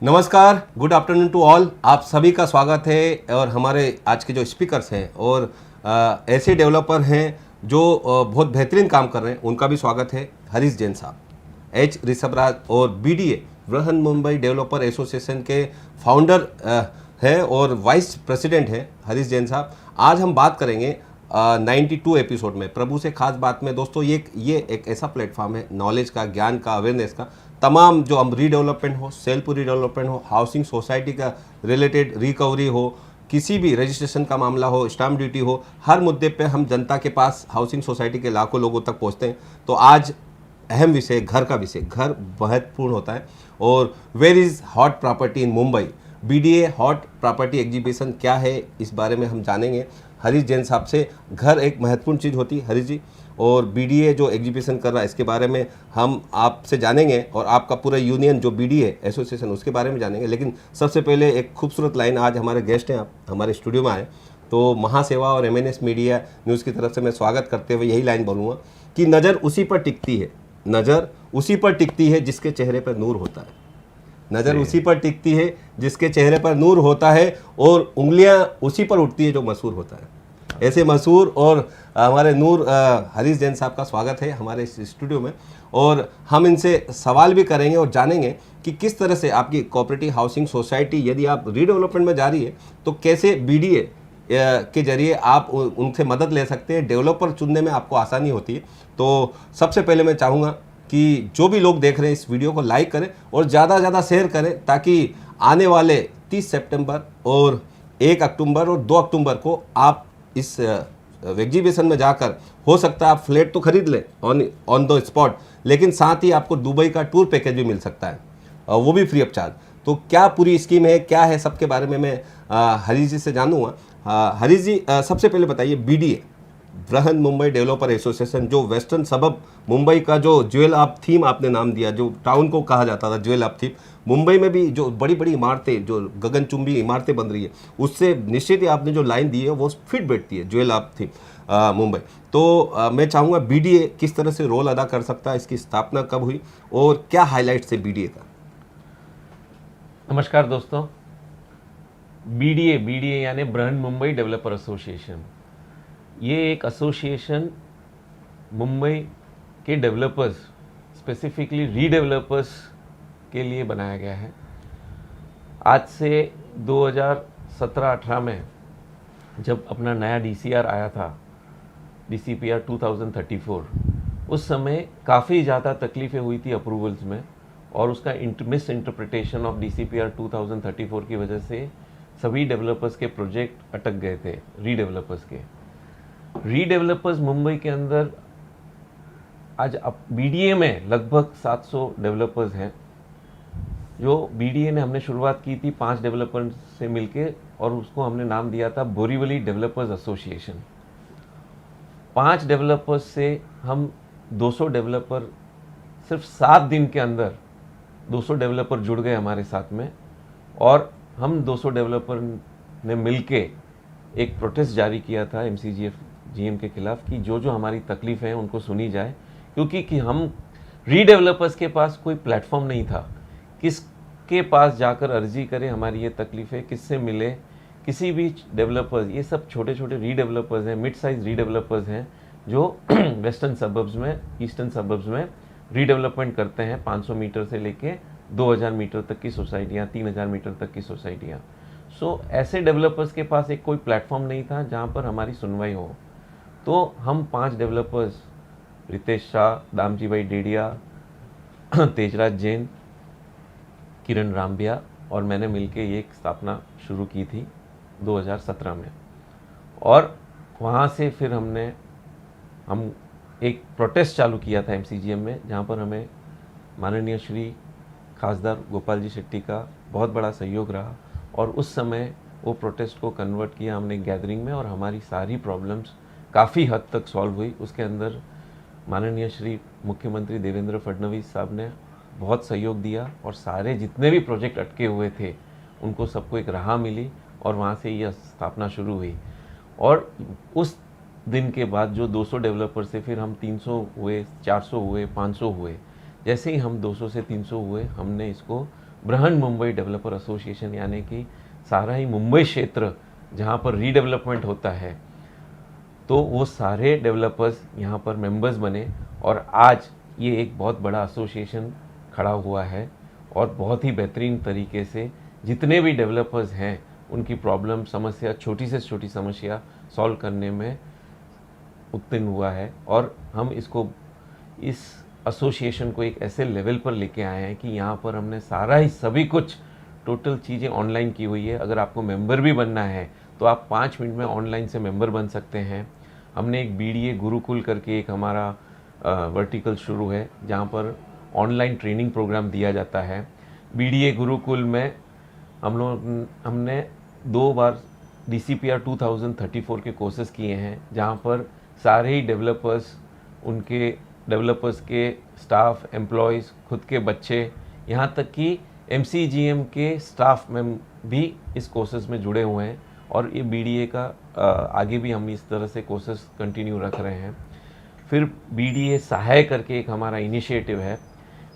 नमस्कार, good afternoon to all. आप सभी का स्वागत है। और हमारे आज के जो स्पीकर्स हैं और ऐसे डेवलपर हैं जो बहुत बेहतरीन काम कर रहे हैं, उनका भी स्वागत है। हरीश जैन साहब, एच ऋषभराज और BDA Brihan Mumbai developer association के फाउंडर है और वाइस प्रेसिडेंट हैं हरीश जैन साहब। आज हम बात करेंगे 92 एपिसोड में प्रभु से खास बात में। दोस्तों ये एक ऐसा प्लेटफॉर्म है नॉलेज का, ज्ञान का, अवेयरनेस का। तमाम जो हम रीडेवलपमेंट हो, सेल्फ रीडेवलपमेंट हो, हाउसिंग सोसाइटी का रिलेटेड रिकवरी हो, किसी भी रजिस्ट्रेशन का मामला हो, स्टाम्प ड्यूटी हो, हर मुद्दे पे हम जनता के पास, हाउसिंग सोसाइटी के लाखों लोगों तक पहुंचते हैं। तो आज अहम विषय घर का विषय, घर महत्वपूर्ण होता है। और where is hot property in Mumbai, BDA hot property exhibition क्या है, इस बारे में हम जानेंगे हरीश जैन साहब से। घर एक महत्वपूर्ण चीज़ होती है हरीश जी, और बीडीए जो एग्जीबिशन कर रहा है इसके बारे में हम आपसे जानेंगे, और आपका पूरा यूनियन जो बीडीए एसोसिएशन उसके बारे में जानेंगे। लेकिन सबसे पहले एक खूबसूरत लाइन, आज हमारे गेस्ट हैं, आप हमारे स्टूडियो में आए तो महासेवा और एमएनएस मीडिया न्यूज़ की तरफ से मैं स्वागत करते हुए यही लाइन बोलूँगा कि नज़र उसी पर टिकती है, नज़र उसी पर टिकती है जिसके चेहरे पर नूर होता है। नज़र उसी पर टिकती है जिसके चेहरे पर नूर होता है, और उंगलियां उसी पर उठती है जो मशहूर होता है। ऐसे मशहूर और हमारे नूर हरीश जैन साहब का स्वागत है हमारे इस स्टूडियो में। और हम इनसे सवाल भी करेंगे और जानेंगे कि किस तरह से आपकी कोऑपरेटिव हाउसिंग सोसाइटी, यदि आप रीडेवलपमेंट में जा रही है तो कैसे बीडीए के जरिए आप उनसे मदद ले सकते हैं, डेवलपर चुनने में आपको आसानी होती है। तो सबसे पहले मैं चाहूँगा कि जो भी लोग देख रहे हैं इस वीडियो को लाइक करें और ज़्यादा से ज़्यादा शेयर करें, ताकि आने वाले 30 सितंबर और 1 अक्टूबर और 2 अक्टूबर को आप इस एग्जीबिशन में जाकर, हो सकता है आप फ्लैट तो खरीद लें ऑन द स्पॉट, लेकिन साथ ही आपको दुबई का टूर पैकेज भी मिल सकता है, वो भी फ्री ऑफ चार्ज। तो क्या पूरी स्कीम है, क्या है, सबके बारे में मैं हरीश जी से जानूंगा। हरीश जी, सबसे पहले बताइए, BDA Brihan Mumbai developer association, जो वेस्टर्न सबब मुंबई का जो ज्वेल ऑफ थीम आपने नाम दिया, जो टाउन को कहा जाता था ज्वेल ऑफ थीम, मुंबई में भी जो बड़ी बड़ी इमारतें, जो गगनचुंबी इमारतें बन रही है, उससे निश्चित ही आपने जो लाइन दी है वो फिट बैठती है, ज्वेल ऑफ थीम मुंबई। तो मैं चाहूँगा बीडीए किस तरह से रोल अदा कर सकता है, इसकी स्थापना कब हुई और क्या हाईलाइट्स है बीडीए का? नमस्कार दोस्तों। बीडीए बीडीए यानी बृहन मुंबई डेवलपर एसोसिएशन, ये एक एसोसिएशन मुंबई के डेवलपर्स, स्पेसिफिकली रीडेवलपर्स के लिए बनाया गया है। आज से 2017-18 में जब अपना नया डीसीआर आया था, डीसीपीआर 2034, उस समय काफ़ी ज़्यादा तकलीफ़ें हुई थी अप्रूवल्स में, और उसका मिस इंटरप्रिटेशन ऑफ डीसीपीआर 2034 की वजह से सभी डेवलपर्स के प्रोजेक्ट अटक गए थे। रीडेवलपर्स मुंबई के अंदर आज अब बीडीए में लगभग 700 डेवलपर्स हैं। जो बीडीए ने हमने शुरुआत की थी 5 डेवलपर्स से मिलके, और उसको हमने नाम दिया था बोरीवली डेवलपर्स एसोसिएशन। 5 डेवलपर्स से हम 200 डेवलपर, सिर्फ 7 दिन के अंदर 200 डेवलपर जुड़ गए हमारे साथ में, और हम 200 डेवलपर ने मिलके एक प्रोटेस्ट जारी किया था एमसीजीएफ जीएम के खिलाफ कि जो जो हमारी तकलीफ़ है उनको सुनी जाए, क्योंकि कि हम रीडेवलपर्स के पास कोई प्लेटफॉर्म नहीं था। किसके पास जाकर अर्जी करें हमारी ये तकलीफ़ें, किससे मिले, किसी भी डेवलपर्स, ये सब छोटे छोटे रीडेवलपर्स हैं, मिड साइज रीडेवलपर्स हैं जो वेस्टर्न सबर्ब्स में, ईस्टर्न सबर्ब्स में रीडेवलपमेंट करते हैं। 500 मीटर से लेके 2000 मीटर तक की सोसाइटियाँ, 3000 मीटर तक की सोसाइटियाँ। सो ऐसे डेवलपर्स के पास एक कोई प्लेटफॉर्म नहीं था जहाँ पर हमारी सुनवाई हो। तो हम 5 डेवलपर्स, रितेश शाह, दामजी भाई डेडिया, तेजराज जैन, किरण रामबिया और मैंने मिलके ये एक स्थापना शुरू की थी 2017 में। और वहाँ से फिर हम एक प्रोटेस्ट चालू किया था एमसीजीएम में, जहाँ पर हमें माननीय श्री खासदार गोपाल जी शेट्टी का बहुत बड़ा सहयोग रहा, और उस समय वो प्रोटेस्ट को कन्वर्ट किया हमने गैदरिंग में, और हमारी सारी प्रॉब्लम्स काफ़ी हद तक सॉल्व हुई। उसके अंदर माननीय श्री मुख्यमंत्री देवेंद्र फडणवीस साहब ने बहुत सहयोग दिया, और सारे जितने भी प्रोजेक्ट अटके हुए थे उनको सबको एक राह मिली, और वहाँ से यह स्थापना शुरू हुई। और उस दिन के बाद जो 200 डेवलपर से फिर हम 300 हुए, 400 हुए, 500 हुए। जैसे ही हम 200 से 300 हुए, हमने इसको बृहन मुंबई डेवलपर एसोसिएशन, यानी कि सारा ही मुंबई क्षेत्र जहाँ पर रीडेवलपमेंट होता है, तो वो सारे डेवलपर्स यहाँ पर मेंबर्स बने और आज ये एक बहुत बड़ा एसोसिएशन खड़ा हुआ है और बहुत ही बेहतरीन तरीके से जितने भी डेवलपर्स हैं उनकी प्रॉब्लम, समस्या, छोटी से छोटी समस्या सॉल्व करने में उत्तीर्ण हुआ है। और हम इसको, इस एसोसिएशन को एक ऐसे लेवल पर लेके आए हैं कि यहाँ पर हमने सारा ही सभी कुछ टोटल चीज़ें ऑनलाइन की हुई है। अगर आपको मेंबर भी बनना है तो आप 5 मिनट में ऑनलाइन से मेंबर बन सकते हैं। हमने एक BDA गुरुकुल करके एक हमारा वर्टिकल शुरू है जहाँ पर ऑनलाइन ट्रेनिंग प्रोग्राम दिया जाता है। BDA गुरुकुल में हमने 2 बार DCPR 2034 के कोर्सेज़ किए हैं, जहाँ पर सारे ही डेवलपर्स, उनके डेवलपर्स के स्टाफ, एम्प्लॉयज़, खुद के बच्चे, यहाँ तक कि MCGM के स्टाफ में भी इस कोर्सेज़ में जुड़े हुए हैं। और ये BDA का आगे भी हम इस तरह से कोर्सेज़ कंटिन्यू रख रहे हैं। फिर BDA सहाय करके एक हमारा इनिशिएटिव है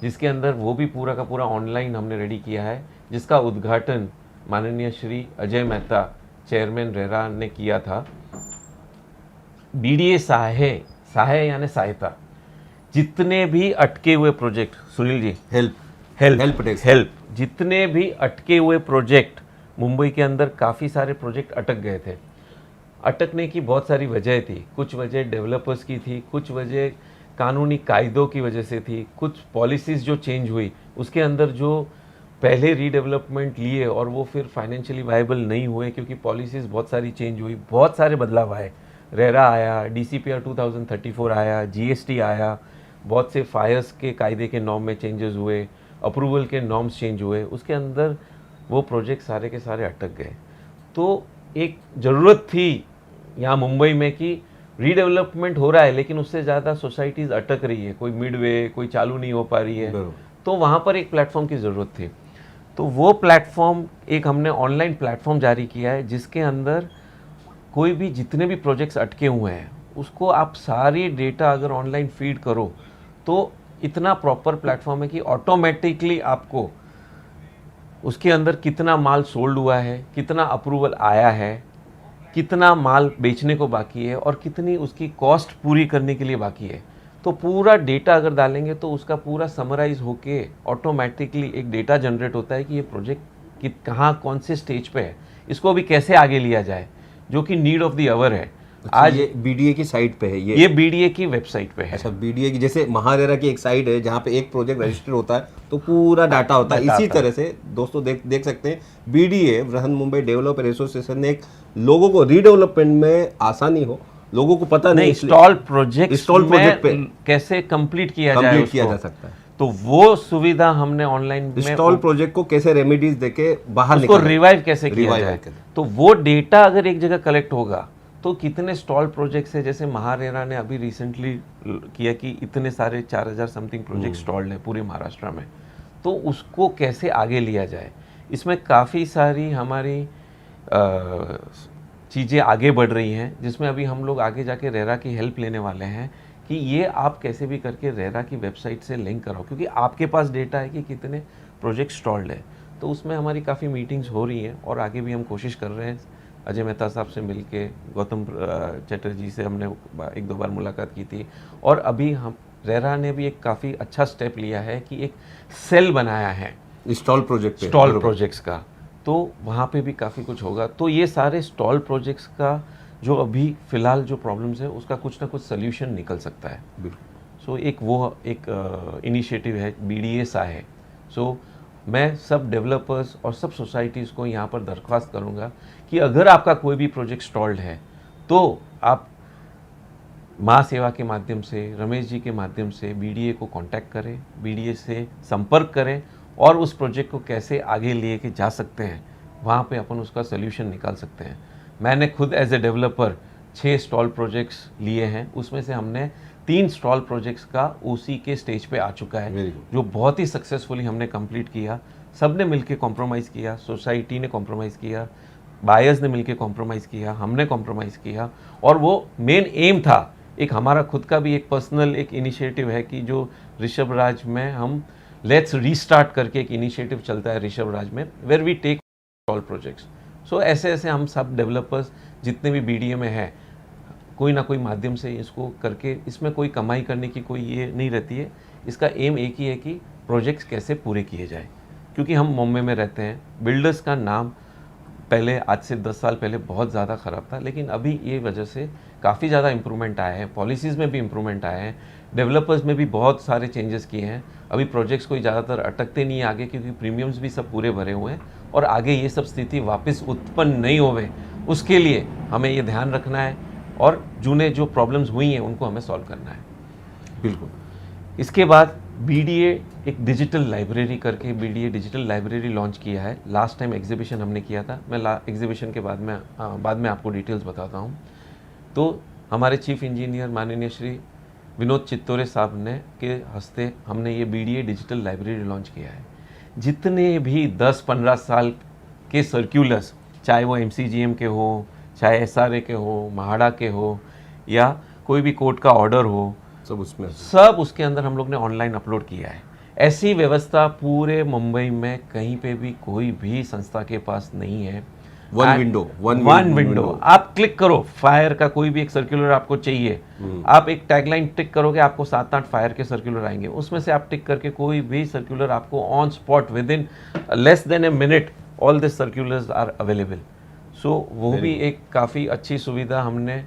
जिसके अंदर वो भी पूरा का पूरा ऑनलाइन हमने रेडी किया है, जिसका उद्घाटन माननीय श्री अजय मेहता, चेयरमैन रेरा ने किया था। BDA सहाय यानी सहायता, जितने भी अटके हुए प्रोजेक्ट, सुनील जी, हेल्प, जितने भी अटके हुए प्रोजेक्ट, मुंबई के अंदर काफ़ी सारे प्रोजेक्ट अटक गए थे। अटकने की बहुत सारी वजह थी, कुछ वजह डेवलपर्स की थी, कुछ वजह कानूनी कायदों की वजह से थी, कुछ पॉलिसीज़ जो चेंज हुई उसके अंदर जो पहले रीडेवलपमेंट लिए और वो फिर फाइनेंशियली वायबल नहीं हुए क्योंकि पॉलिसीज़ बहुत सारी चेंज हुई, बहुत सारे बदलाव आए। रेरा आया, DCPR 2034 आया, GST आया, बहुत से फायर्स के कायदे के नॉर्म में चेंजेस हुए, अप्रूवल के नॉर्म्स चेंज हुए, उसके अंदर वो प्रोजेक्ट सारे के सारे अटक गए। तो एक ज़रूरत थी यहाँ मुंबई में कि रीडेवलपमेंट हो रहा है लेकिन उससे ज़्यादा सोसाइटीज़ अटक रही है, कोई मिडवे, कोई चालू नहीं हो पा रही है, तो वहाँ पर एक प्लेटफॉर्म की ज़रूरत थी। तो वो प्लेटफॉर्म, एक हमने ऑनलाइन प्लेटफॉर्म जारी किया है जिसके अंदर कोई भी, जितने भी प्रोजेक्ट्स अटके हुए हैं उसको आप सारी डेटा अगर ऑनलाइन फीड करो तो इतना प्रॉपर प्लेटफॉर्म है कि ऑटोमेटिकली आपको उसके अंदर कितना माल सोल्ड हुआ है, कितना अप्रूवल आया है, कितना माल बेचने को बाकी है और कितनी उसकी कॉस्ट पूरी करने के लिए बाकी है, तो पूरा डेटा अगर डालेंगे तो उसका पूरा समराइज होके ऑटोमेटिकली एक डेटा जनरेट होता है कि ये प्रोजेक्ट कि कहाँ कौन से स्टेज पे है, इसको भी कैसे आगे लिया जाए, जो कि नीड ऑफ द आवर है। आज ये BDA की साइट पे है, ये BDA की वेबसाइट पे है। अच्छा, BDA की, जैसे महारेरा की एक साइट है जहाँ पे एक प्रोजेक्ट रजिस्टर होता है तो पूरा डाटा होता है। इसी तरह से दोस्तों देख सकते हैं BDA, Brihan Mumbai developer association ने एक लोगों को रीडेवलपमेंट में आसानी हो, लोगों को पता नहीं इंस्टॉल प्रोजेक्ट पे कैसे कंप्लीट किया जा सकता है, तो वो सुविधा हमने ऑनलाइन में, इंस्टॉल प्रोजेक्ट को कैसे रेमेडीज देके बाहर उसको रिवाइव कैसे किया जाए, तो वो डेटा अगर एक जगह कलेक्ट होगा तो कितने स्टॉल प्रोजेक्ट्स है, जैसे महारेरा ने अभी रिसेंटली किया कि इतने सारे 4000 समथिंग प्रोजेक्ट स्टॉल्ड है पूरे महाराष्ट्र में, तो उसको कैसे आगे लिया जाए। इसमें काफ़ी सारी हमारी चीज़ें आगे बढ़ रही हैं, जिसमें अभी हम लोग आगे जाके रेरा की हेल्प लेने वाले हैं कि ये आप कैसे भी करके रेरा की वेबसाइट से लिंक कराओ, क्योंकि आपके पास डेटा है कि कितने प्रोजेक्ट स्टॉल्ड है। तो उसमें हमारी काफ़ी मीटिंग्स हो रही हैं और आगे भी हम कोशिश कर रहे हैं। अजय मेहता साहब से मिलके, गौतम चटर्जी से हमने 1-2 बार मुलाकात की थी, और अभी हम रेरा ने भी एक काफ़ी अच्छा स्टेप लिया है कि एक सेल बनाया है स्टॉल प्रोजेक्ट्स का, तो वहाँ पे भी काफ़ी कुछ होगा। तो ये सारे स्टॉल प्रोजेक्ट्स का जो अभी फ़िलहाल जो प्रॉब्लम्स है उसका कुछ ना कुछ सल्यूशन निकल सकता है। सो एक इनिशिएटिव है BDA सहाय। सो मैं सब डेवलपर्स और सब सोसाइटीज़ को यहाँ पर दरख्वास्त करूँगा कि अगर आपका कोई भी प्रोजेक्ट स्टॉल्ड है तो आप माँ सेवा के माध्यम से, रमेश जी के माध्यम से BDA को कांटेक्ट करें, BDA से संपर्क करें और उस प्रोजेक्ट को कैसे आगे लिए के जा सकते हैं, वहाँ पे अपन उसका सल्यूशन निकाल सकते हैं। मैंने खुद as a developer 6 stall projects लिए हैं, उसमें से हमने 3 स्टॉल प्रोजेक्ट्स का OC के स्टेज पे आ चुका है, जो बहुत ही सक्सेसफुली हमने कंप्लीट किया। सब ने मिलके कॉम्प्रोमाइज़ किया, सोसाइटी ने कॉम्प्रोमाइज़ किया, बायर्स ने मिलके कॉम्प्रोमाइज़ किया, हमने कॉम्प्रोमाइज़ किया, और वो मेन एम था, एक हमारा खुद का भी एक पर्सनल एक इनिशिएटिव है कि जो ऋषभ राज में हम लेट्स रीस्टार्ट करके एक इनिशिएटिव चलता है ऋषभ राज में, where we take all projects. So ऐसे ऐसे हम सब डेवलपर्स जितने भी बीडीए में हैं, कोई ना कोई माध्यम से इसको करके, इसमें कोई कमाई करने की कोई ये नहीं रहती है। इसका एम एक ही है कि प्रोजेक्ट्स कैसे पूरे किए जाए, क्योंकि हम मुंबई में रहते हैं। बिल्डर्स का नाम पहले, आज से 10 साल पहले बहुत ज़्यादा ख़राब था, लेकिन अभी ये वजह से काफ़ी ज़्यादा इम्प्रूवमेंट आया है, पॉलिसीज़ में भी इम्प्रूवमेंट आए हैं, डेवलपर्स में भी बहुत सारे चेंजेस किए हैं। अभी प्रोजेक्ट्स कोई ज़्यादातर अटकते नहीं आगे, क्योंकि प्रीमियम्स भी सब पूरे भरे हुए हैं, और आगे ये सब स्थिति वापस उत्पन्न नहीं होवे, उसके लिए हमें ये ध्यान रखना है, और जूने जो प्रॉब्लम्स हुई हैं उनको हमें सॉल्व करना है। बिल्कुल। इसके बाद बीडीए एक डिजिटल लाइब्रेरी करके बीडीए डिजिटल लाइब्रेरी लॉन्च किया है। लास्ट टाइम एग्जीबिशन हमने किया था, मैं एग्जीबिशन के बाद में आपको डिटेल्स बताता हूँ। तो हमारे चीफ इंजीनियर माननीय श्री विनोद चित्तोरे साहब ने के हस्ते हमने ये बीडीए डिजिटल लाइब्रेरी लॉन्च किया है। जितने भी 10-15 साल के सर्क्यूलर्स, चाहे वो एमसीजीएम के हो, चाहे एसआरए के हो, महाड़ा के हो, या कोई भी कोर्ट का ऑर्डर हो, सब उसके अंदर हम लोग ने ऑनलाइन अपलोड किया है। ऐसी व्यवस्था पूरे मुंबई में कहीं पे भी कोई भी संस्था के पास नहीं है। वन विंडो आप क्लिक करो, फायर का कोई भी एक सर्कुलर आपको चाहिए, आप एक टैगलाइन टिक करोगे, आपको 7-8 फायर के सर्कुलर आएंगे, उसमें से आप टिक करके कोई भी सर्कुलर आपको on spot within less than a minute all this circulars are available. So वो भी एक काफ़ी अच्छी सुविधा हमने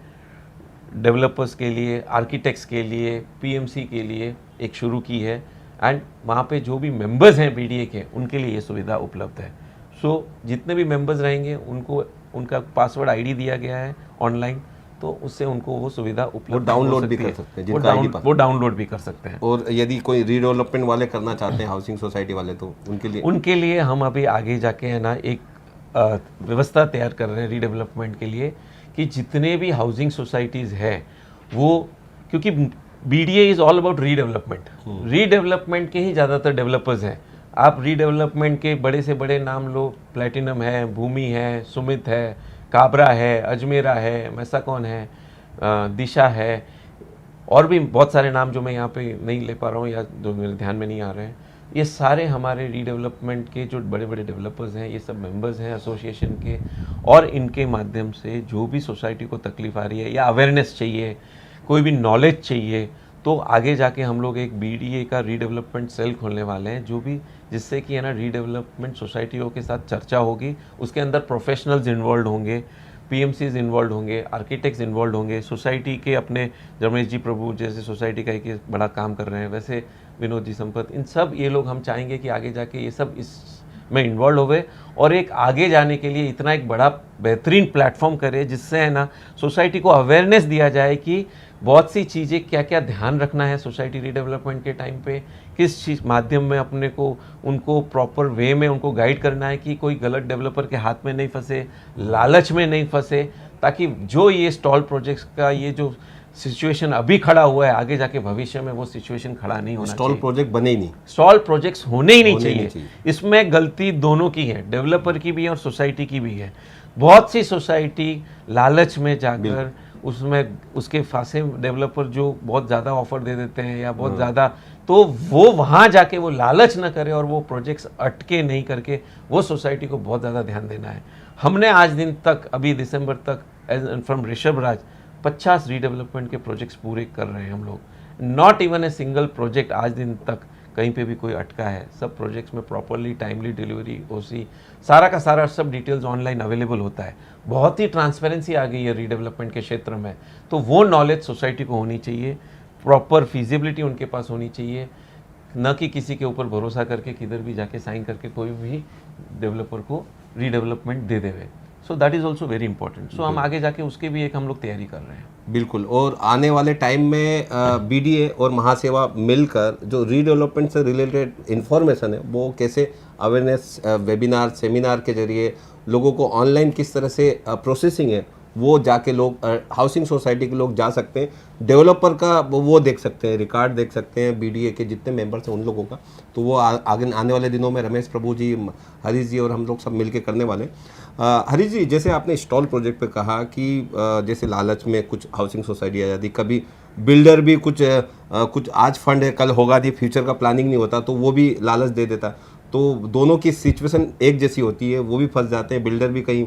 डेवलपर्स के लिए, आर्किटेक्ट्स के लिए, पीएमसी के लिए एक शुरू की है, एंड वहाँ पे जो भी मेंबर्स हैं बीडीए के, उनके लिए ये सुविधा उपलब्ध है। सो जितने भी मेंबर्स रहेंगे उनको उनका पासवर्ड आईडी दिया गया है ऑनलाइन, तो उससे उनको वो सुविधा उपलब्ध डाउनलोड भी कर सकते हैं, वो डाउनलोड भी कर सकते हैं। और यदि कोई रीडेवलपमेंट वाले करना चाहते हैं, हाउसिंग सोसाइटी वाले, तो उनके लिए हम अभी आगे जाके है ना एक व्यवस्था तैयार कर रहे हैं रीडेवलपमेंट के लिए, कि जितने भी हाउसिंग सोसाइटीज़ हैं वो, क्योंकि BDA is all about redevelopment, redevelopment के ही ज़्यादातर डेवलपर्स हैं। आप रीडेवलपमेंट के बड़े से बड़े नाम लो, प्लैटिनम है, भूमि है, सुमित है, काबरा है, अजमेरा है, मैसाकॉन है, दिशा है, और भी बहुत सारे नाम जो मैं यहाँ पे नहीं ले पा रहा हूँ या जो मेरे ध्यान में नहीं आ रहे हैं। ये सारे हमारे रीडेवलपमेंट के जो बड़े बड़े डेवलपर्स हैं, ये सब मेंबर्स हैं एसोसिएशन के, और इनके माध्यम से जो भी सोसाइटी को तकलीफ आ रही है या अवेयरनेस चाहिए, कोई भी नॉलेज चाहिए, तो आगे जाके हम लोग एक बीडीए का रीडेवलपमेंट सेल खोलने वाले हैं, जो भी जिससे कि है ना रीडेवलपमेंट सोसाइटियों के साथ चर्चा होगी, उसके अंदर प्रोफेशनल्स इन्वॉल्व होंगे, पीएमसीज इन्वॉल्व होंगे, आर्किटेक्ट्स इन्वॉल्व होंगे, सोसाइटी के अपने रमेश जी प्रभु जैसे सोसाइटी का एक बड़ा काम कर रहे हैं, वैसे विनोद जी संपत, इन सब ये लोग हम चाहेंगे कि आगे जाके ये सब इसमें इन्वॉल्व हुए और एक आगे जाने के लिए इतना एक बड़ा बेहतरीन प्लेटफॉर्म करे, जिससे है ना सोसाइटी को अवेयरनेस दिया जाए कि बहुत सी चीज़ें क्या क्या ध्यान रखना है सोसाइटी रीडेवलपमेंट के टाइम पे, किस चीज़ माध्यम में अपने को उनको प्रॉपर वे में उनको गाइड करना है कि कोई गलत डेवलपर के हाथ में नहीं फंसे, लालच में नहीं फंसे, ताकि जो ये स्टॉल प्रोजेक्ट्स का ये जो सिचुएशन अभी खड़ा हुआ है, आगे जाके भविष्य में वो सिचुएशन खड़ा नहीं होना चाहिए। स्टॉल प्रोजेक्ट बने ही नहीं, स्टॉल प्रोजेक्ट्स होने ही नहीं चाहिए। इसमें गलती दोनों की है, डेवलपर की भी है और सोसाइटी की भी है। बहुत सी सोसाइटी लालच में जाकर उसमें उसके फांसे डेवलपर जो बहुत ज़्यादा ऑफर दे देते हैं या बहुत ज़्यादा, तो वो वहाँ जाके वो लालच ना करे और वो प्रोजेक्ट्स अटके नहीं करके, वो सोसाइटी को बहुत ज़्यादा ध्यान देना है। हमने आज दिन तक, अभी दिसंबर तक, फ्रॉम ऋषभ राज 50 रीडेवलपमेंट के प्रोजेक्ट्स पूरे कर रहे हैं हम लोग। Not even a single project आज दिन तक कहीं पे भी कोई अटका है। सब प्रोजेक्ट्स में प्रॉपरली टाइमली डिलीवरी, ओसी, सारा का सारा सब डिटेल्स ऑनलाइन अवेलेबल होता है। बहुत ही ट्रांसपेरेंसी आ गई है रीडेवलपमेंट के क्षेत्र में, तो वो नॉलेज सोसाइटी को होनी चाहिए, प्रॉपर फिजिबिलिटी उनके पास होनी चाहिए, न कि किसी के ऊपर भरोसा करके किधर भी जाके साइन करके कोई भी डेवलपर को रीडेवलपमेंट दे देवे। So that is also very important. So हम आगे जाके उसके भी एक हम लोग तैयारी कर रहे हैं। बिल्कुल। और आने वाले टाइम में बीडीए और महासेवा मिलकर जो रीडेवलपमेंट से रिलेटेड इन्फॉर्मेशन है वो कैसे अवेयरनेस वेबिनार सेमिनार के जरिए लोगों को ऑनलाइन किस तरह से प्रोसेसिंग है वो जाके लोग हाउसिंग सोसाइटी के लोग जा सकते हैं, डेवलपर का वो देख सकते हैं, रिकॉर्ड देख सकते हैं बीडीए के जितने मेंबर्स हैं उन लोगों का। तो वो आगे आने वाले दिनों में रमेश प्रभु जी, हरीश जी और हम लोग सब मिलके करने वाले। हरीश जी, जैसे आपने स्टॉल प्रोजेक्ट पे कहा कि जैसे लालच में कुछ हाउसिंग सोसाइटी आ जाती, कभी बिल्डर भी कुछ आज फंड है कल होगा नहीं, फ्यूचर का प्लानिंग नहीं होता, तो वो भी लालच दे देता। तो दोनों की सिचुएशन एक जैसी होती है, वो भी फंस जाते हैं, बिल्डर भी कहीं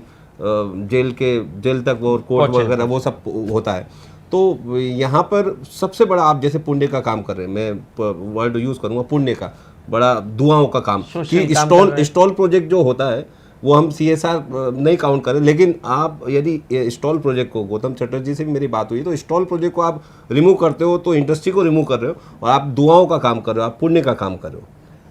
जेल तक और कोर्ट वगैरह वो सब होता है। तो यहाँ पर सबसे बड़ा आप जैसे पुण्य का काम कर रहे हैं, मैं वर्ड यूज़ करूँगा पुण्य का, बड़ा दुआओं का काम सोशल कि काम कर रहे हैं। स्टॉल प्रोजेक्ट जो होता है वो हम CSR नहीं काउंट करें, लेकिन आप यदि स्टॉल प्रोजेक्ट को, गौतम चटर्जी से भी मेरी बात हुई, तो स्टॉल प्रोजेक्ट को आप रिमूव करते हो तो इंडस्ट्री को रिमूव कर रहे हो, और आप दुआओं का काम कर रहे हो, आप पुण्य का काम कर रहे हो।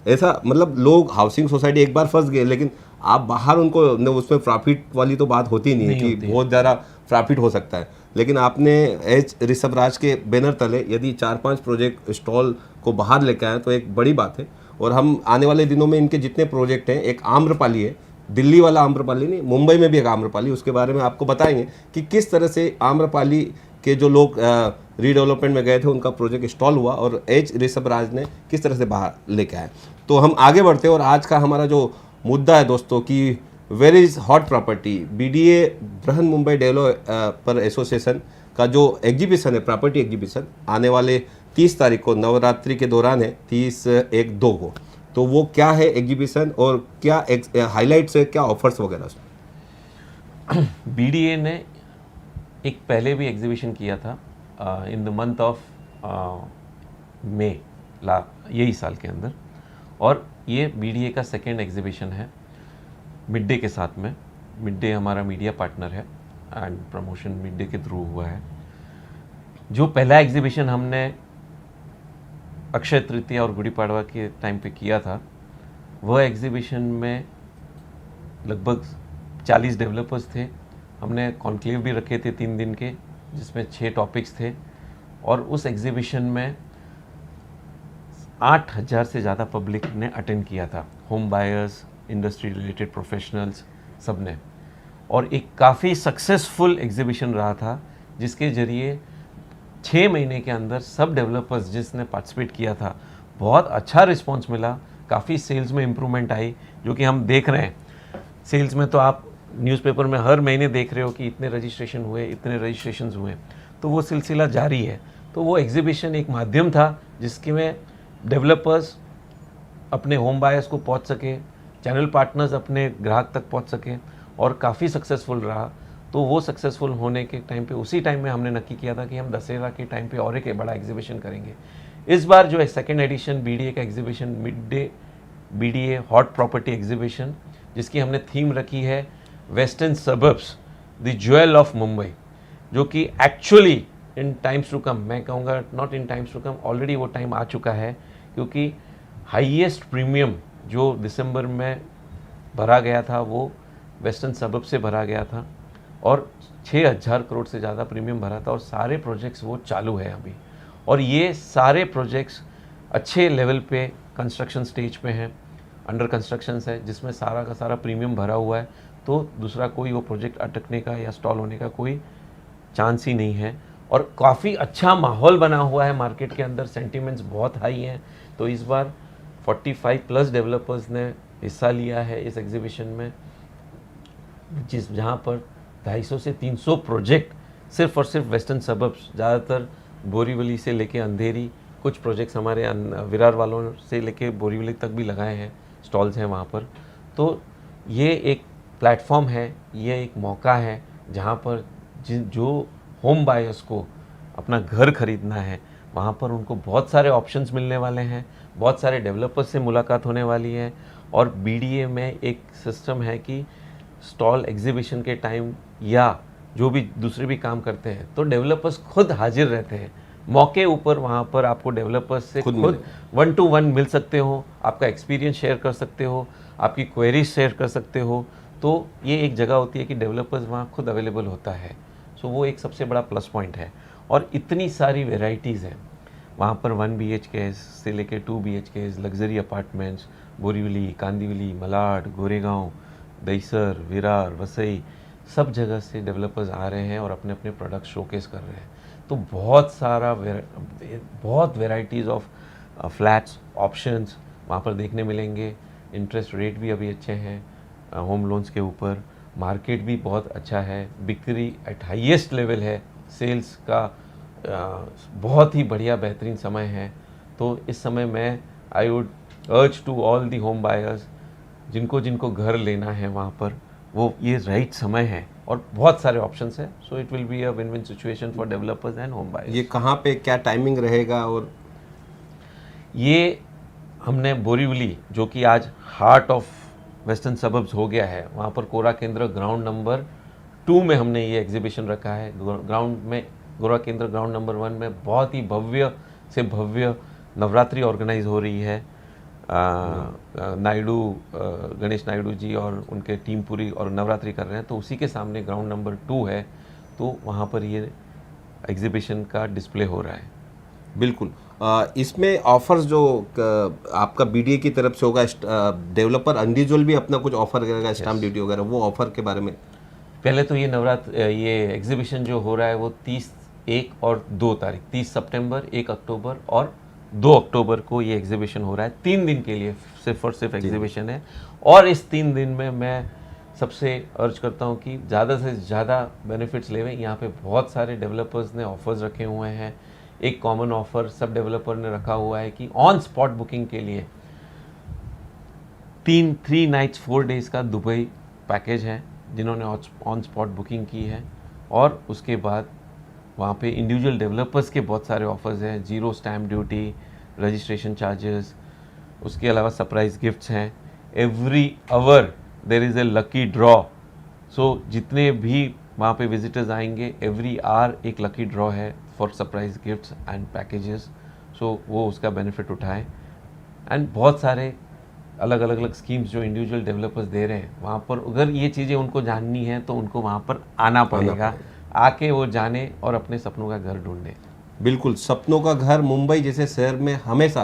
ऐसा मतलब लोग हाउसिंग सोसाइटी एक बार फंस गए, लेकिन आप बाहर उनको उसमें प्रॉफिट वाली तो बात होती नहीं है कि बहुत ज़्यादा प्रॉफिट हो सकता है, लेकिन आपने एच ऋषभराज के बैनर तले यदि 4-5 प्रोजेक्ट स्टॉल को बाहर लेके आए तो एक बड़ी बात है। और हम आने वाले दिनों में इनके जितने प्रोजेक्ट हैं, एक आम्रपाली है, दिल्ली वाला आम्रपाली नहीं, मुंबई में भी एक आम्रपाली, उसके बारे में आपको बताएंगे कि किस तरह से आम्रपाली के जो लोग रीडेवलपमेंट में गए थे उनका प्रोजेक्ट इंस्टॉल हुआ और एच ऋषभराज ने किस तरह से बाहर लेके आए। तो हम आगे बढ़ते हैं, और आज का हमारा जो मुद्दा है दोस्तों कि where is hot property, BDA Brihan Mumbai developer association का जो एग्जीबिशन है, प्रॉपर्टी एग्जीबिशन, आने वाले 30 तारीख को नवरात्रि के दौरान है, 30/1/2 को। तो वो क्या है एग्जीबिशन, और क्या हाईलाइट्स है, क्या ऑफर्स वगैरह उसमें? BDA ने एक पहले भी एग्जीबिशन किया था in the month of May यही साल के अंदर, और ये BDA का सेकेंड एग्जीबिशन है मिड डे के साथ में। मिड डे हमारा मीडिया पार्टनर है एंड प्रमोशन मिड डे के थ्रू हुआ है। जो पहला एग्जीबिशन हमने अक्षय तृतीया और गुड़ी पड़वा के टाइम पे किया था, वह एग्जीबिशन में लगभग 40 डेवलपर्स थे। हमने कॉन्क्लेव भी रखे थे 3 दिन के, जिसमें 6 टॉपिक्स थे, और उस एग्जीबिशन में 8,000 से ज़्यादा पब्लिक ने अटेंड किया था, home buyers, industry related professionals, सब ने। और एक काफ़ी सक्सेसफुल एग्जीबिशन रहा था, जिसके ज़रिए 6 महीने के अंदर सब डेवलपर्स जिसने पार्टिसिपेट किया था, बहुत अच्छा रिस्पांस मिला, काफ़ी सेल्स में इम्प्रूवमेंट आई, जो कि हम देख रहे हैं। सेल्स में तो आप न्यूज़पेपर में हर महीने देख रहे हो कि इतने रजिस्ट्रेशन हुए, इतने रजिस्ट्रेशंस हुए, तो वो सिलसिला जारी है। तो वो एग्जीबिशन एक माध्यम था जिसके में डेवलपर्स अपने होम बायर्स को पहुंच सके, चैनल पार्टनर्स अपने ग्राहक तक पहुंच सके, और काफ़ी सक्सेसफुल रहा। तो वो सक्सेसफुल होने के टाइम पे, उसी टाइम में हमने नक्की किया था कि हम दशहरा के टाइम पे और एक बड़ा एग्जीबिशन करेंगे। इस बार जो है सेकेंड एडिशन BDA का exhibition, Mid Day BDA hot property exhibition, जिसकी हमने थीम रखी है western suburbs the jewel of Mumbai, जो कि actually in times to come, मैं कहूँगा not in times to come, already वो टाइम आ चुका है, क्योंकि हाईएस्ट प्रीमियम जो दिसंबर में भरा गया था वो वेस्टर्न सबर्ब से भरा गया था, और 6,000 करोड़ से ज़्यादा प्रीमियम भरा था, और सारे प्रोजेक्ट्स वो चालू है अभी। और ये सारे प्रोजेक्ट्स अच्छे लेवल पे कंस्ट्रक्शन स्टेज पे हैं, अंडर कंस्ट्रक्शन है, जिसमें सारा का सारा प्रीमियम भरा हुआ है। तो दूसरा कोई वो प्रोजेक्ट अटकने का या स्टॉल होने का कोई चांस ही नहीं है, और काफ़ी अच्छा माहौल बना हुआ है मार्केट के अंदर, सेंटिमेंट्स बहुत हाई हैं। तो इस बार 45+ डेवलपर्स ने हिस्सा लिया है इस एग्जीबिशन में, जहाँ पर 250 से 300 प्रोजेक्ट सिर्फ और सिर्फ वेस्टर्न सबर्ब्स, ज़्यादातर बोरीवली से लेके अंधेरी, कुछ प्रोजेक्ट्स हमारे विरार वालों से लेके बोरीवली तक भी लगाए हैं, स्टॉल्स हैं वहाँ पर। तो ये एक प्लेटफॉर्म है, ये एक मौका है जहाँ पर जो होम बायर्स को अपना घर खरीदना है, वहाँ पर उनको बहुत सारे ऑप्शंस मिलने वाले हैं, बहुत सारे डेवलपर्स से मुलाकात होने वाली है। और BDA में एक सिस्टम है कि स्टॉल एग्जीबिशन के टाइम या जो भी दूसरे भी काम करते हैं, तो डेवलपर्स खुद हाजिर रहते हैं मौके ऊपर, वहाँ पर आपको डेवलपर्स से खुद 1-to-1 मिल सकते हो, आपका एक्सपीरियंस शेयर कर सकते हो, आपकी क्वेरीज शेयर कर सकते हो। तो ये एक जगह होती है कि डेवलपर्स वहाँ खुद अवेलेबल होता है, सो वो एक सबसे बड़ा प्लस पॉइंट है। और इतनी सारी वेराइटीज़ हैं वहाँ पर, 1 BHK से लेके 2 BHK, luxury apartments, Borivali, Kandivali, Malad, Goregaon, Dahisar, Virar, Vasai, सब जगह से डेवलपर्स आ रहे हैं और अपने अपने प्रोडक्ट शोकेस कर रहे हैं। तो बहुत वेराइटीज़ ऑफ फ्लैट्स ऑप्शंस वहाँ पर देखने मिलेंगे। इंटरेस्ट रेट भी अभी अच्छे हैं होम लोन्स के ऊपर, मार्केट भी बहुत अच्छा है, बिक्री एट हाईएस्ट लेवल है सेल्स का, बहुत ही बढ़िया बेहतरीन समय है। तो इस समय मैं I would urge to all the home buyers, जिनको जिनको घर लेना है वहाँ पर, वो ये राइट समय है और बहुत सारे ऑप्शंस हैं। So it will be a win win situation for developers and home buyers. ये कहाँ पे क्या टाइमिंग रहेगा? और ये हमने बोरीवली, जो कि आज हार्ट ऑफ वेस्टर्न सबर्ब्स हो गया है, वहाँ पर कोरा केंद्र ग्राउंड नंबर 2 में हमने ये एग्जीबिशन रखा है। ग्राउंड में, कोरा केंद्र ग्राउंड नंबर 1 में बहुत ही भव्य से भव्य नवरात्रि ऑर्गेनाइज हो रही है। नायडू, गणेश नायडू जी और उनके टीम पूरी और नवरात्रि कर रहे हैं। तो उसी के सामने ग्राउंड नंबर 2 है, तो वहाँ पर ये एग्जीबिशन का डिस्प्ले हो रहा है। बिल्कुल। इसमें ऑफर्स जो आपका बीडीए की तरफ से होगा, डेवलपर इंडिविजुअल भी अपना कुछ ऑफर करेगा, स्टैम्प ड्यूटी वगैरह, वो ऑफर के बारे में पहले तो ये एग्जीबिशन जो हो रहा है वो 30, 1 और 2 तारीख, 30 सितंबर, 1 अक्टूबर और 2 अक्टूबर को ये एग्जीबिशन हो रहा है। 3 दिन के लिए सिर्फ और सिर्फ एग्जीबिशन है। और इस 3 दिन में मैं सबसे अर्ज करता हूँ कि ज़्यादा से ज़्यादा बेनिफिट्स लेवें। यहाँ पे बहुत सारे डेवलपर्स ने ऑफर्स रखे हुए हैं। एक कॉमन ऑफर सब डेवलपर ने रखा हुआ है कि ऑन स्पॉट बुकिंग के लिए 3 नाइट्स 4 डेज का दुबई पैकेज है, जिन्होंने ऑन स्पॉट बुकिंग की है। और उसके बाद वहाँ पे इंडिविजुअल डेवलपर्स के बहुत सारे ऑफर्स हैं, 0 स्टैम्प ड्यूटी, रजिस्ट्रेशन चार्जेस, उसके अलावा सरप्राइज गिफ्ट्स हैं। Every hour there is a lucky draw. So जितने भी वहाँ पे विजिटर्स आएंगे, एवरी आवर एक लकी ड्रॉ है for surprise gifts and packages. So वो उसका बेनिफिट उठाएं। एंड बहुत सारे अलग अलग स्कीम्स जो इंडिविजुअल डेवलपर्स दे रहे हैं, वहाँ पर अगर ये चीज़ें उनको जाननी है तो उनको वहाँ पर आना पड़ेगा। आके वो जाने और अपने सपनों का घर ढूंढें। बिल्कुल, सपनों का घर मुंबई जैसे शहर में हमेशा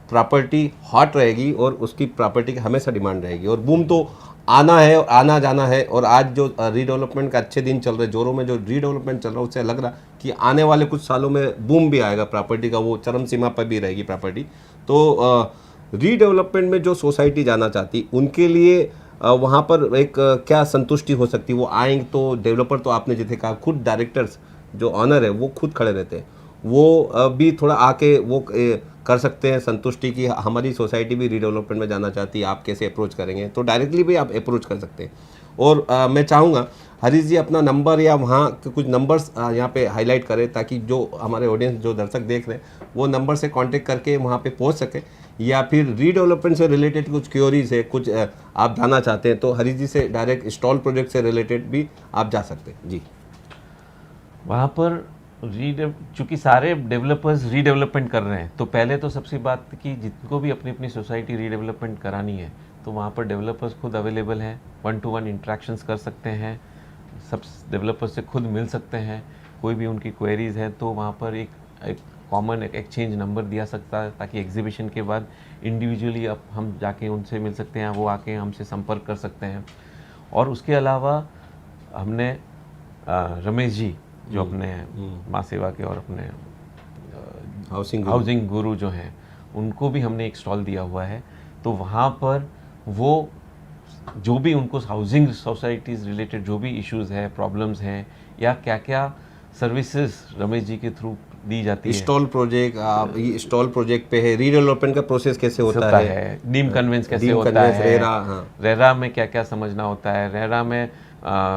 प्रॉपर्टी हॉट रहेगी और उसकी प्रॉपर्टी की हमेशा डिमांड रहेगी। और बूम तो आना है और आना जाना है। और आज जो रीडेवलपमेंट का अच्छे दिन चल रहे, जोरों में जो रीडेवलपमेंट चल रहा है, उससे लग रहा कि आने वाले कुछ सालों में बूम भी आएगा प्रॉपर्टी का, वो चरम सीमा पर भी रहेगी प्रॉपर्टी। तो रीडेवलपमेंट में जो सोसाइटी जाना चाहती, उनके लिए वहाँ पर एक क्या संतुष्टि हो सकती है? वो आएंगे तो डेवलपर, तो आपने जैसे कहा खुद डायरेक्टर्स जो ऑनर है वो खुद खड़े रहते हैं, वो भी थोड़ा आके वो कर सकते हैं संतुष्टि की हमारी सोसाइटी भी रीडेवलपमेंट में जाना चाहती है, आप कैसे अप्रोच करेंगे? तो डायरेक्टली भी आप अप्रोच कर सकते हैं। और मैं चाहूँगा हरीश जी अपना नंबर या वहाँ के कुछ नंबर्स यहाँ पे हाईलाइट करें, ताकि जो हमारे ऑडियंस, जो दर्शक देख रहे हैं, वो नंबर से कांटेक्ट करके वहाँ पे पहुँच सके। या फिर रीडेवलपमेंट से रिलेटेड कुछ क्योरीज है, कुछ आप जानना चाहते हैं, तो हरीश जी से डायरेक्ट स्टॉल प्रोजेक्ट से रिलेटेड भी आप जा सकते हैं जी। वहाँ पर चूँकि सारे डेवलपर्स रीडेवलपमेंट कर रहे हैं, तो पहले तो सबसे बात कि जिनको भी अपनी अपनी सोसाइटी रीडेवलपमेंट करानी है, तो वहाँ पर डेवलपर्स खुद अवेलेबल हैं, 1-to-1 इंट्रैक्शंस कर सकते हैं, सब डेवलपर्स से खुद मिल सकते हैं। कोई भी उनकी क्वेरीज है तो वहाँ पर एक कॉमन एक्सचेंज नंबर दिया सकता है, ताकि एग्जीबिशन के बाद इंडिविजुअली अब हम जाके उनसे मिल सकते हैं, वो आके हमसे संपर्क कर सकते हैं। और उसके अलावा हमने रमेश जी जो अपने माँ सेवा के और अपने हाउसिंग गुरु जो हैं, उनको भी हमने एक स्टॉल दिया हुआ है। तो वहाँ पर वो जो भी उनको हाउसिंग सोसाइटीज़ रिलेटेड जो भी इश्यूज़ है, प्रॉब्लम्स हैं, या क्या क्या सर्विसेज रमेश जी के थ्रू दी जाती है। स्टॉल प्रोजेक्ट, आप ये स्टॉल प्रोजेक्ट पे है, रीडेवलपमेंट का प्रोसेस कैसे होता है, डीम कन्वेंस कैसे होता है, रेरा, हाँ। रेरा में क्या क्या समझना होता है, रेरा में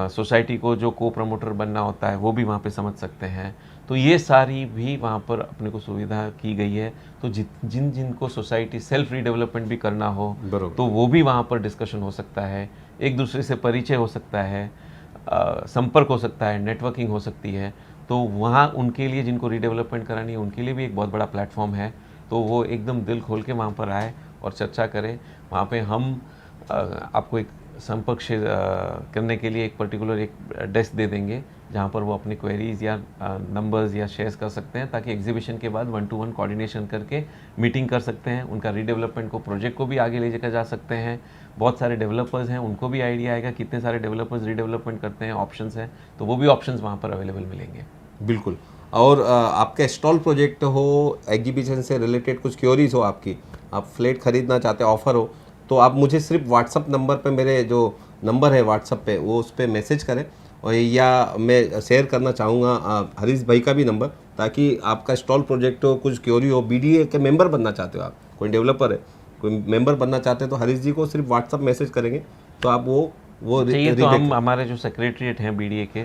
सोसाइटी को जो को प्रमोटर बनना होता है वो भी वहाँ पे समझ सकते हैं। तो ये सारी भी वहाँ पर अपने को सुविधा की गई है। तो जिनको सोसाइटी सेल्फ रीडेवलपमेंट भी करना हो, तो वो भी वहाँ पर डिस्कशन हो सकता है, एक दूसरे से परिचय हो सकता है, संपर्क हो सकता है, नेटवर्किंग हो सकती है। तो वहाँ उनके लिए, जिनको रीडेवलपमेंट करानी है, उनके लिए भी एक बहुत बड़ा प्लेटफॉर्म है। तो वो एकदम दिल खोल के वहाँ पर आए और चर्चा करें। वहाँ पे हम आपको एक संपर्क करने के लिए एक पर्टिकुलर एक डेस्क दे देंगे, जहाँ पर वो अपनी क्वेरीज या नंबर्स या शेयर्स कर सकते हैं, ताकि एग्जीबिशन के बाद 1-to-1 कोऑर्डिनेशन करके मीटिंग कर सकते हैं। उनका रीडेवलपमेंट को, प्रोजेक्ट को भी आगे ले जाकर जा सकते हैं। बहुत सारे डेवलपर्स हैं, उनको भी आइडिया आएगा कितने सारे डेवलपर्स रीडेवलपमेंट करते हैं, ऑप्शंस हैं, तो वो भी ऑप्शंस वहाँ पर अवेलेबल मिलेंगे। बिल्कुल। और आपका स्टॉल प्रोजेक्ट हो, एग्जीबिशन से रिलेटेड कुछ क्योरीज हो आपकी, आप फ्लैट खरीदना चाहते हैं, ऑफर हो, तो आप मुझे सिर्फ व्हाट्सअप नंबर पे, मेरे जो नंबर है व्हाट्सअप पे, वो उस पर मैसेज करें। और या मैं शेयर करना चाहूँगा हरीश भाई का भी नंबर, ताकि आपका स्टॉल प्रोजेक्ट हो, कुछ क्योरी हो, बीडीए के मेंबर बनना चाहते हो आप, कोई डेवलपर है, कोई मेंबर बनना चाहते हैं, तो हरीश जी को सिर्फ व्हाट्सअप मैसेज करेंगे तो आप वो चाहिए तो रिटेक- हम हमारे जो सेक्रेटरीट हैं बीडीए के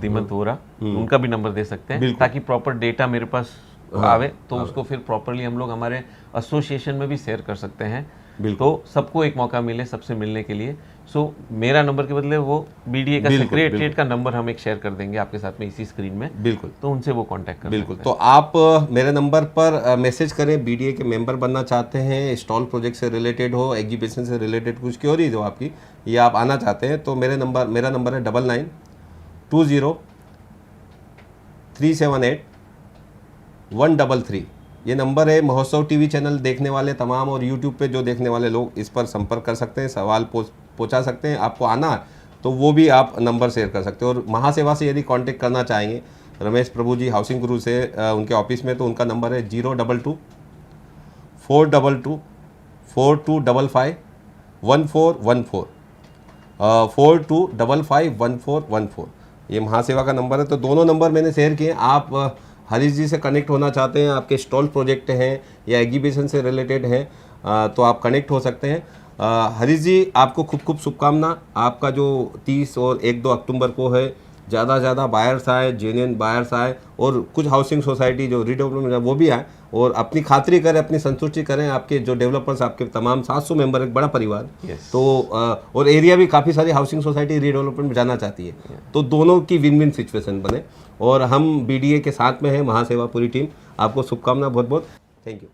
दीमत वोरा, उनका भी नंबर दे सकते हैं, ताकि प्रॉपर डेटा मेरे पास आवे तो उसको फिर प्रॉपरली हम लोग हमारे एसोसिएशन में भी शेयर कर सकते हैं, तो सबको एक मौका मिले सबसे मिलने के लिए। सो मेरा नंबर के बदले वो बीडीए का सेक्रेटरीट का नंबर हम एक शेयर कर देंगे आपके साथ में इसी स्क्रीन में, बिल्कुल तो उनसे वो कांटेक्ट कर बिल्कुल। सकते हैं। तो आप मेरे नंबर पर मैसेज करें, बीडीए के मेंबर बनना चाहते हैं, स्टॉल प्रोजेक्ट से रिलेटेड हो, एग्जीबिशन से रिलेटेड कुछ क्योरीज हो आपकी, या आप आना चाहते हैं, तो मेरा नंबर है 9920378133। ये नंबर है। महोत्सव टीवी चैनल देखने वाले तमाम और यूट्यूब पे जो देखने वाले लोग इस पर संपर्क कर सकते हैं, सवाल पहुंचा सकते हैं। आपको आना है तो वो भी आप नंबर शेयर कर सकते हो। और महासेवा से यदि कांटेक्ट करना चाहेंगे रमेश प्रभु जी हाउसिंग गुरु से उनके ऑफिस में, तो उनका नंबर है 022-422-4255-1414 4255-1414। ये महासेवा का नंबर है। तो दोनों नंबर मैंने शेयर किए। आप हरीश जी से कनेक्ट होना चाहते हैं, आपके स्टॉल प्रोजेक्ट हैं या एग्जीबिशन से रिलेटेड हैं, तो आप कनेक्ट हो सकते हैं। हरीश जी आपको खूब खूब शुभकामना। आपका जो 30 और 1-2 अक्टूबर को है, ज़्यादा से ज़्यादा बायर्स आए, जेन्युइन बायर्स आए, और कुछ हाउसिंग सोसाइटी जो रीडेवलपमेंट है वो भी आए, और अपनी खातिरी करें, अपनी संतुष्टि करें। आपके जो डेवलपर्स, आपके तमाम 700 मेंबर, एक बड़ा परिवार, तो और एरिया भी काफ़ी सारी हाउसिंग सोसाइटी रीडेवलपमेंट में जाना चाहती है, तो दोनों की विन विन सिचुएशन बने। और हम बीडीए के साथ में हैं, महासेवा पूरी टीम। आपको शुभकामना बहुत बहुत। Thank you.